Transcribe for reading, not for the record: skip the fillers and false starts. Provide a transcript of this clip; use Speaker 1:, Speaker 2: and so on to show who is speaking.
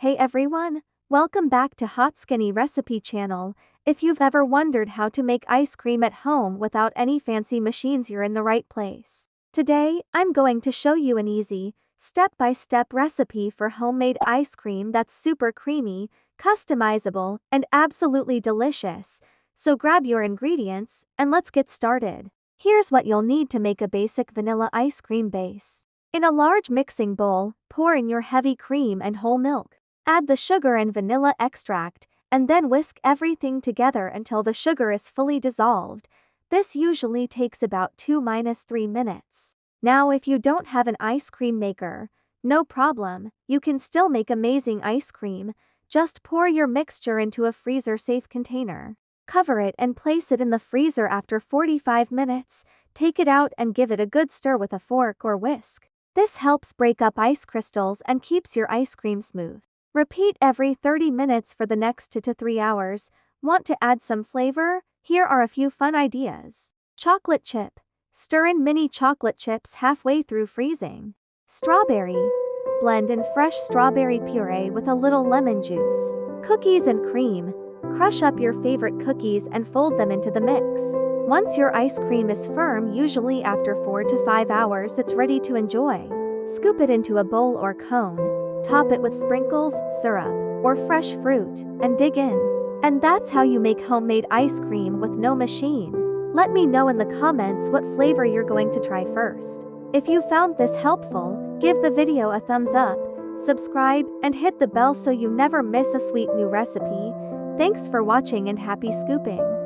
Speaker 1: Hey everyone, welcome back to Hot Skinny Recipe Channel. If you've ever wondered how to make ice cream at home without any fancy machines, you're in the right place. Today, I'm going to show you an easy, step-by-step recipe for homemade ice cream that's super creamy, customizable, and absolutely delicious. So grab your ingredients, and let's get started. Here's what you'll need to make a basic vanilla ice cream base. In a large mixing bowl, pour in your heavy cream and whole milk. Add the sugar and vanilla extract, and then whisk everything together until the sugar is fully dissolved. This usually takes about 2–3 minutes. Now if you don't have an ice cream maker, no problem, you can still make amazing ice cream. Just pour your mixture into a freezer-safe container. Cover it and place it in the freezer after 45 minutes. Take it out and give it a good stir with a fork or whisk. This helps break up ice crystals and keeps your ice cream smooth. Repeat every 30 minutes for the next 2 to 3 hours. Want to add some flavor? Here are a few fun ideas. Chocolate chip. Stir in mini chocolate chips halfway through freezing. Strawberry. Blend in fresh strawberry puree with a little lemon juice. Cookies and cream. Crush up your favorite cookies and fold them into the mix. Once your ice cream is firm, usually after 4 to 5 hours, it's ready to enjoy. Scoop it into a bowl or cone, top it with sprinkles, syrup, or fresh fruit, and dig in. And that's how you make homemade ice cream with no machine. Let me know in the comments what flavor you're going to try first. If you found this helpful, give the video a thumbs up, subscribe, and hit the bell so you never miss a sweet new recipe. Thanks for watching and happy scooping.